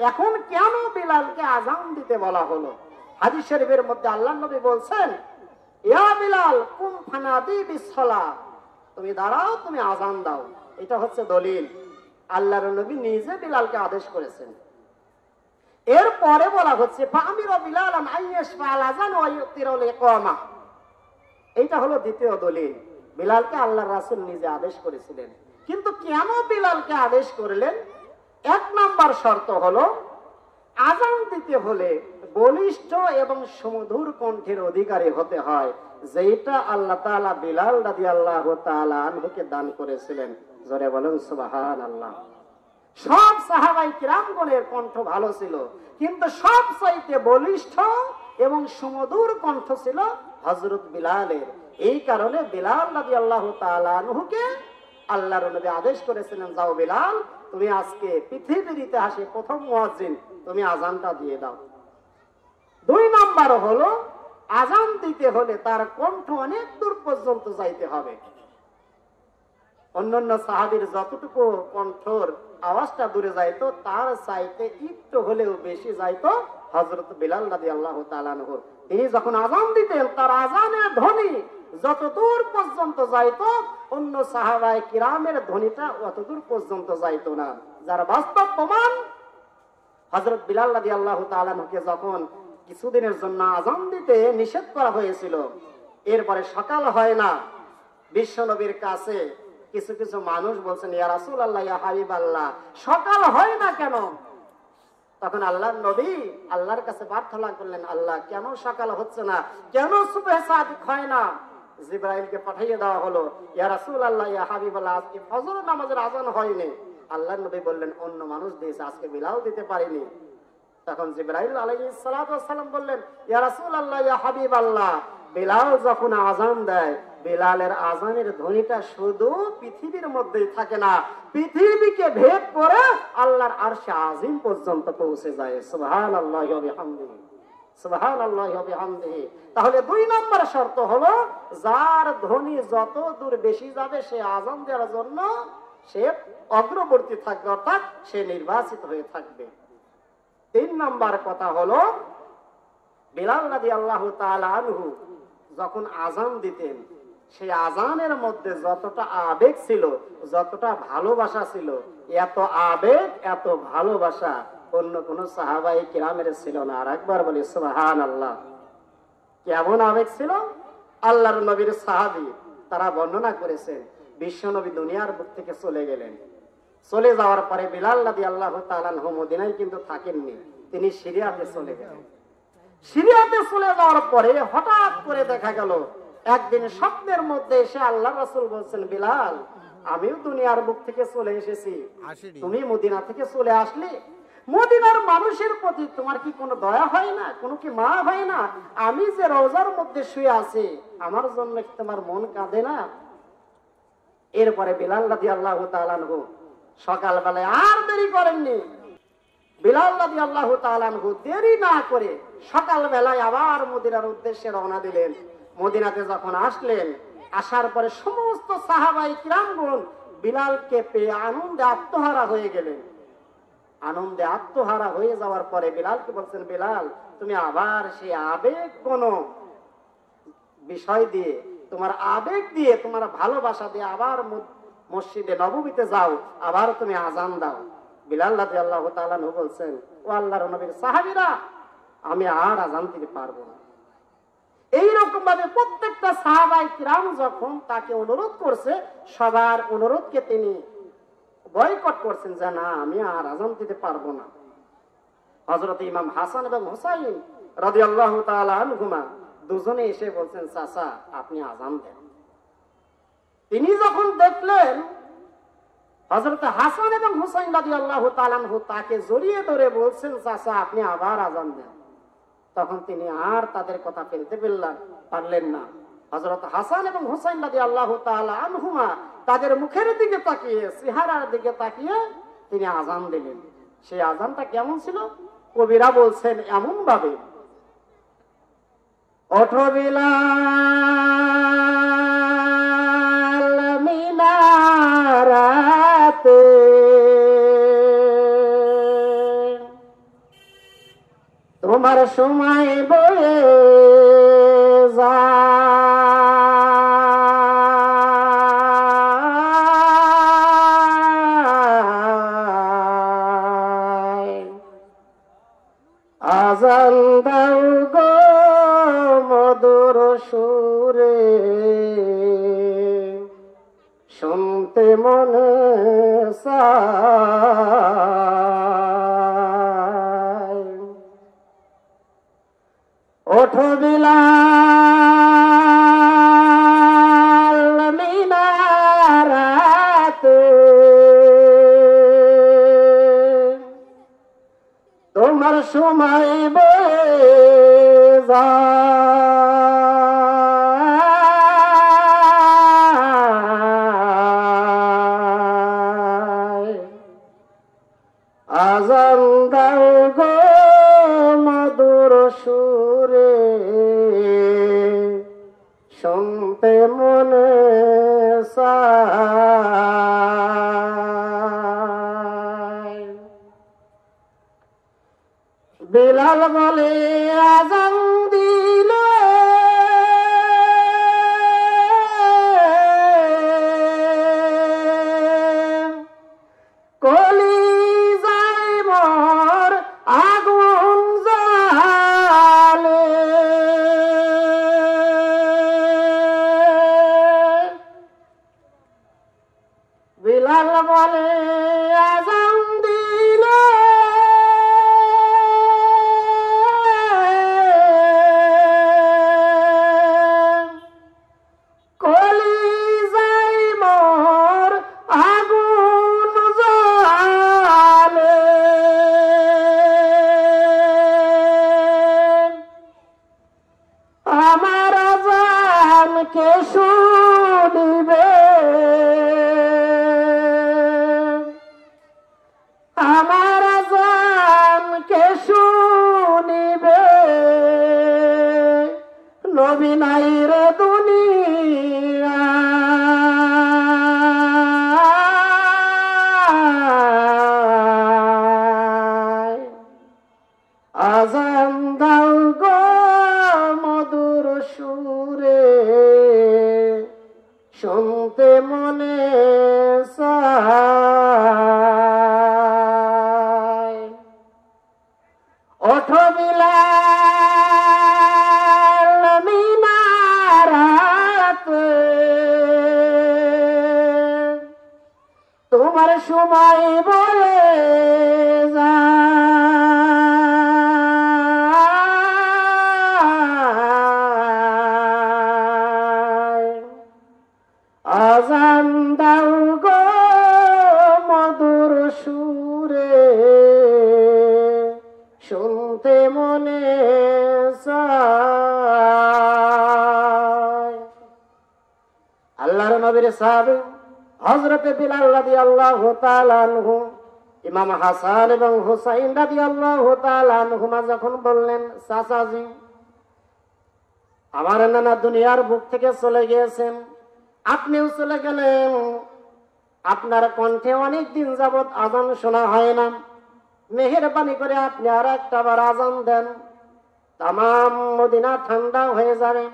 এখন কেন বিলালকে আযান দিতে বলা হলো? হাদিস শরীফের মধ্যে আল্লাহর নবী বলছেন, ইয়া বিলাল কুম ফানাদি বিসসালাহ, তুমি দাঁড়াও, তুমি আযান দাও। এটা হচ্ছে দলিল, আল্লাহর নবী নিজে বিলালকে আদেশ করেছেন। এরপরে বলা হচ্ছে ফাআমিরা বিলালান আইয়াশফাল আযান ওয়া ইউতিরুল ইকামা, এইটা হলো দ্বিতীয় দলিল, বিলালকে আল্লাহর রাসূল নিজে আদেশ করেছিলেন। কিন্তু কেন বিলালকে আদেশ করলেন? এক নাম্বার শর্ত হলো আযান দিতে হলে বলিষ্ঠ এবং সুমধুর কণ্ঠের অধিকারী হতে হয়, যেটা আল্লাহ তাআলা বিলাল রাদিয়াল্লাহু তাআলা আনহুকে দান করেছিলেন। জোরে বলুন সুবহানাল্লাহ। সব সাহাবাই কিরামগণের কণ্ঠ ভালো ছিল, কিন্তু সবচাইতে বলিষ্ঠ এবং সুমধুর কণ্ঠ ছিল হযরত বিলালের। এই কারণে বিলাল রাদিয়াল্লাহু তাআলা আনহুকে আল্লাহর নবী আদেশ করেছিলেন, যাও বিলাল, তুমি আজকে পৃথিবীর ইতিহাসে প্রথম মুয়াজ্জিন, তুমি আযানটা দিয়ে দাও। দুই নাম্বার হলো আযান দিতে হলে তার কণ্ঠ অনেক দূর পর্যন্ত যাইতে হবে। অন্যান্য সাহাবীর যতটুকু কণ্ঠর আওয়াজটা দূরে যাইতো, তার চাইতে একটু হলেও বেশি যাইতো হযরত বিলাল রাদিয়াল্লাহু তাআলা আনহু। তিনি যখন আযান দিতেন, তার আযানের ধ্বনি যত দূর পর্যন্ত যাইতো, অন্য সাহাবায়ে কিরামের ধ্বনিটা অত দূর পর্যন্ত যাইতো না। যার বাস্তব প্রমাণ, হযরত বিলাল রাদিয়াল্লাহু তাআলা আনহুকে যখন কিছুদিনের জন্য আযান দিতে নিষেধ করা হয়েছিল, এরপরে সকাল হয় না, বিশ্ব নবীর কাছে কিছু কিছু মানুষ বলছেন, ইয়া রাসূলুল্লাহ, ইয়া হাবিবাল্লাহ, সকাল হয় না কেন? তখন আল্লাহর নবী আল্লাহর কাছে প্রার্থনা করলেন, আল্লাহ, কেন সকাল হচ্ছে না, কেন সুবহ সাদিক হয় না? জিবরাইলকে পাঠিয়ে দেওয়া হলো, ইয়া রাসূলুল্লাহ, ইয়া হাবিবাল্লাহ, আজকে ফজর নামাজের আযান হয়নি। আল্লাহর নবী বললেন, অন্য মানুষ দিয়েছে, আজকে বিলাল দিতে পারিনি। তখন জিবরাইল আলাইহিস সালাতু ওয়াস সালাম বললেন, ইয়া রাসূলুল্লাহ, ইয়া হাবিবাল্লাহ, বিলাল যখন আযান দেয়, বিলালের আযানের ধ্বনিটা শুধু পৃথিবীর মধ্যেই থাকে না, পৃথিবীকে ভেদ করে আল্লাহর আরশে আজিম পর্যন্ত পৌঁছে যায়। সুবহানাল্লাহি ওয়া বিহামদিহি, সুবহানাল্লাহি ওয়া বিহামদিহি। তাহলে দুই নম্বর শর্ত হলো, যার ধ্বনি যত দূর বেশি যাবে, সে আযান দেওয়ার জন্য সে অগ্রবর্তী থাকবে, অর্থাৎ সে নির্বাচিত হয়ে থাকবে। তিন নম্বর কথা হলো, বিলাল রাদিয়াল্লাহু তাআলা আনহু যখন আযান দিতেন, সেই আযানের মধ্যে যতটা আবেগ ছিল, যতটা ভালোবাসা ছিল, এত আবেগ, এত ভালোবাসা অন্য কোন সাহাবায়ে কিরামের ছিল না। আর একবার বলি সুবহানাল্লাহ। কেমন আবেগ ছিল? আল্লাহর নবীর সাহাবী তারা বর্ণনা করেছেন, বিশ্ব নবী দুনিয়ার বুক থেকে চলে গেলেন। চলে যাওয়ার পরে বিলাল রাদিয়াল্লাহু তাআলা আনহু মদিনায় কিন্তু থাকেননি, তিনি সিরিয়াতে চলে গেলেন। সিরিয়াতে চলে যাওয়ার পরে হঠাৎ করে দেখা গেল, একদিন স্বপ্নের মধ্যে এসে আল্লাহর রাসূল বলছেন, বিলাল, আমিও দুনিয়ার বুক থেকে চলে এসেছি, তুমি মদিনা থেকে চলে আসলে, মদিনার মানুষের প্রতি তোমার কি কোনো দয়া হয় না, কোনো কি মায়া হয় না? আমি যে রওজার মধ্যে শুয়ে আছি, আমার জন্য কি তোমার মন কাঁদে না? এরপরে বিলাল রাদিয়াল্লাহু তাআলা আনহু সকালবেলায় আর দেরি করেননি। বিলাল রাদিয়াল্লাহু তাআলা আনহু দেরি না করে সকালবেলায় আবার মদিনার উদ্দেশ্যে রওনা দিলেন। মদিনাতে যখন আসলেন, আসার পরে সমস্ত সাহাবায়ে কিরামগণ বিলালকে পেয়ে আনন্দে আত্মহারা হয়ে গেলেন। আনন্দে আত্মহারা হয়ে যাওয়ার পরে বিলালকে বলছেন, বিলাল, তুমি আবার সেই আবেগ কোন বিষয় দিয়ে, তোমার আবেগ দিয়ে, তোমার ভালোবাসা দিয়ে আবার মসজিদে নববীতে যাও, আবার তুমি আযান দাও। বিলাল রাদিয়াল্লাহু তাআলা আনহু বলছেন, ও আল্লাহর নবীর সাহাবীরা, আমি আর আযান দিতে পারবো না। এইরকম ভাবে প্রত্যেকটা সাহাবায়ে কিরাম যখন তাকে অনুরোধ করছে, সবার অনুরোধকে তিনি বয়কট করছেন, যে না, আমি আর আযান দিতে পারবো না। হযরত ইমাম হাসান এবং হুসাইন রাদিয়াল্লাহু তাআলা আনহুমা দুজনে এসে বলছেন, চাচা, আপনি আযান দেন। তিনি যখন দেখলেন হযরত হাসান এবং হুসাইন রাদিয়াল্লাহু তাআলা আনহু তাকে জড়িয়ে ধরে বলছেন, চাচা, আপনি আবার আযান দেন, তখন তিনি আর তাদের কথা ফেলতে পারলেন না। হযরত হাসান এবং হুসাইন রাদিয়াল্লাহু তাআলা আনহুমা তাদের মুখের দিকে তাকিয়ে, চেহারার দিকে তাকিয়ে তিনি আযান দিলেন। সেই আযানটা কেমন ছিল? কবিরা বলছেন এমন ভাবে, ওঠো বিলাল মিনারাতে, তোমার সময় বয়ে যায় আজান দাও গো মধুর সুরে শুনতে মনে চায় ওঠো বিলাল মিনারাতে তোমার সময় বয়ে যায় আজান দাও গো মধুর সুরে শুনতে মনে চায় বিলাল বলে আজান দিল কলি যায় মোর আগুন জ্বালে বিলাল বলে আজান দিল কলি যাই মোর আগুন জ্বালে আমার আজানকে শুনিবে আমার আজানকে শুনিবে নবী নাই রে দুনিয়া আজান দাও গো মধুর সুরে শুনতে মনে চায় ওঠো বিলাল মিনারাতে তোমার সময় বলে যায় আজান দাও গো মধুর সুরে শুনতে মনে চায় আল্লাহর নবীর সাহাবী হযরত বিলাল রাদিয়াল্লাহু তাআলা আনহু ইমাম হাসান এবং হুসাইন রাদিয়াল্লাহু তাআলা আনহুমা যখন বললেন চাচাজি আমার নানা দুনিয়ার বুক থেকে চলে গিয়েছেন আপনিও চলে গেলেন আপনার কণ্ঠে অনেক দিন যাবত আজান শোনা হয় না মেহেরবানি করে আপনি আর একটা বার আজান দেন তামাম মদিনা ঠান্ডা হয়ে যাবে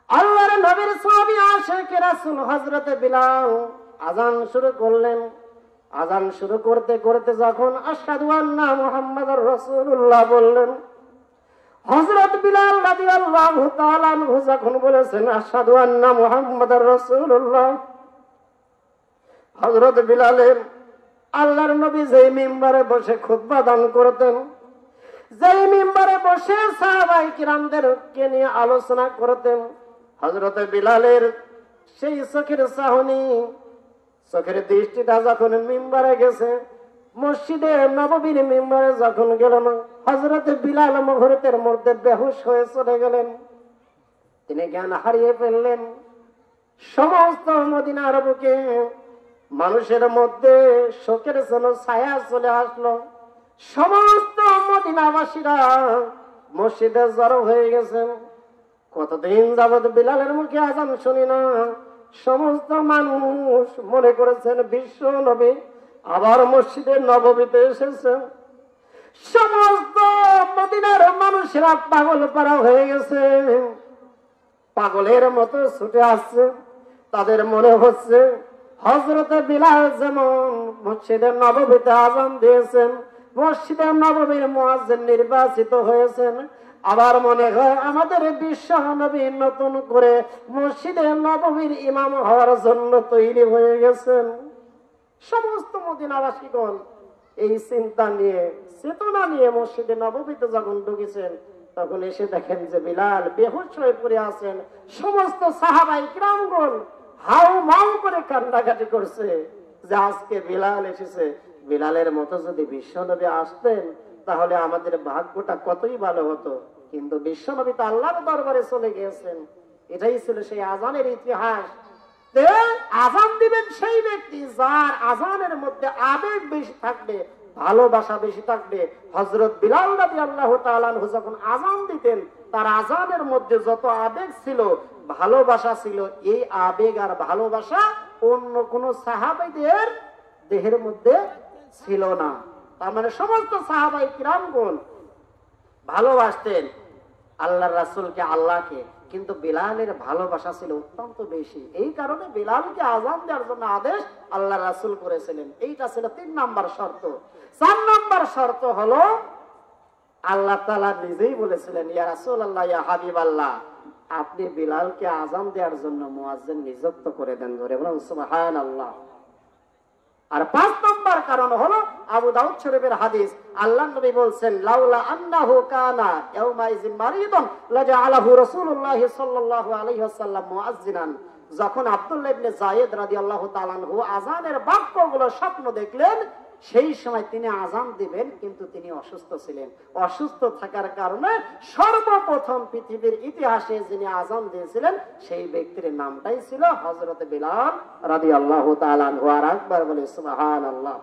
আল্লাহর নবীর সাহাবী আশিক রাসূল হযরত বিলাল আজান শুরু করলেন আজান শুরু করতে করতে যখন আশহাদু আন্না মুহাম্মাদুর রাসূলুল্লাহ বললেন হযরত বিলাল রাদিয়াল্লাহু তাআলা আনহু যখন বলেছেন আশহাদু আন্না মুহাম্মাদুর রাসূলুল্লাহ হযরত বিলালের আল্লাহর নবী যেই মিম্বারে বসে খুতবা দান করতেন যেই মিম্বারে বসে সাহাবায়ে কিরামদেরকে নিয়ে আলোচনা করতেন হযরত বিলালের সেই চোখের চাহনি চোখের দৃষ্টিটা যখন মিম্বারে গেছে মসজিদে নববীর মিম্বারে যখন গেল না হযরত বিলাল মুহূর্তের মধ্যে বেহুশ হয়ে চলে গেলেন তিনি জ্ঞান হারিয়ে ফেললেন সমস্ত মদিনার বুকে মানুষের মধ্যে শোকের জন্য ছায়া চলে আসলো সমস্ত মদিনাবাসীরা মসজিদে জড়ো হয়ে গেছেন কতদিন যাবত বিলালের মুখে আজান শুনি না সমস্ত মানুষ মনে করেছেন বিশ্ব নবী আবার মসজিদে নববীতে এসেছেন সমস্ত মদিনার মানুষেরা পাগল পারা হয়ে গেছে, পাগলের মতো ছুটে আসছে। তাদের মনে হচ্ছে হযরতে বিলাল যেমন মসজিদের নববীতে আযান দিয়েছেন, মসজিদের নববীর মুয়াজ্জিন নির্বাচিত হয়েছেন, আবার মনে হয় আমাদের বিশ্ব নবী নতুন করে মসজিদের নববীর ইমাম হওয়ার জন্য তৈরি হয়ে গেছেন। সমস্ত মদিনাবাসীগণ এই চিন্তা নিয়ে, চেতনা নিয়ে মসজিদে নববীতে যখন ঢুকেছেন, তখন এসে দেখেন যে বিলাল বেহুশ হয়ে পড়ে আছেন। সমস্ত সাহাবাই কিরামগণ হাউ মাউ করে কান্নাকাটি করছে যে আজকে বিলাল এসেছে। বিলালের মতো যদি বিশ্বনবী আসতেন তাহলে আমাদের ভাগ্যটা কতই ভালো হতো। কিন্তু বিশ্বনবী তো আল্লাহর দরবারে চলে গিয়েছেন। এটাই ছিল সেই আজানের ইতিহাস। আজান দিবেন সেই ব্যক্তি যার আজানের মধ্যে আবেগ বেশি থাকবে, ভালোবাসা বেশি থাকবে। হযরত বিলাল রাদিয়াল্লাহু তাআলা আনহু যখন আজান দিতেন, তার আজানের মধ্যে যত আবেগ ছিল, ভালোবাসা ছিল, এই আবেগ আর ভালোবাসা অন্য কোন সাহাবাইদের দেহের মধ্যে ছিল না। তার মানে সমস্ত সাহাবাই কিরামগণ ভালোবাসতেন আল্লাহর রাসূলকে, আল্লাহকে, কিন্তু বিলালের ভালোবাসা ছিল অত্যন্ত বেশি। এই কারণে বিলালকে আযান দেওয়ার জন্য আদেশ আল্লাহর রাসূল করেছিলেন। এইটা ছিল 3 নাম্বার শর্ত। 4 নাম্বার শর্ত হলো আল্লাহ তাআলা নিজেই বলেছিলেন, ইয়া রাসূলুল্লাহ, ইয়া হাবিবাল্লাহ, আপনি বিলালকে আযান দেওয়ার জন্য মুয়াজ্জিন নিযুক্ত করে দেন। ধরে বলুন সুবহানাল্লাহ। আর 5 নাম্বার কারণ হলো আবু দাউদ শরীফের হাদিস, আল্লাহর নবী বলেন, লাউলা আন্নাহু কানা ইয়াউমাইযিন মারিদান লাজআলাহু রাসূলুল্লাহ সাল্লাল্লাহু আলাইহি ওয়াসাল্লাম মুয়াজ্জিনান। যখন আব্দুল্লাহ ইবনে যায়েদ রাদিয়াল্লাহু তাআলা আনহু আযানের বাক্যগুলো স্বপ্ন দেখলেন, সেই সময় তিনি আযান দিবেন, কিন্তু তিনি অসুস্থ ছিলেন। অসুস্থ থাকার কারণে সর্বপ্রথম পৃথিবীর ইতিহাসে যিনি আযান দিয়েছিলেন সেই ব্যক্তির নামটাই ছিল হযরত বিলাল রাদিয়াল্লাহু তাআলা আনহু। আর আকবার বলে সুবহানাল্লাহ।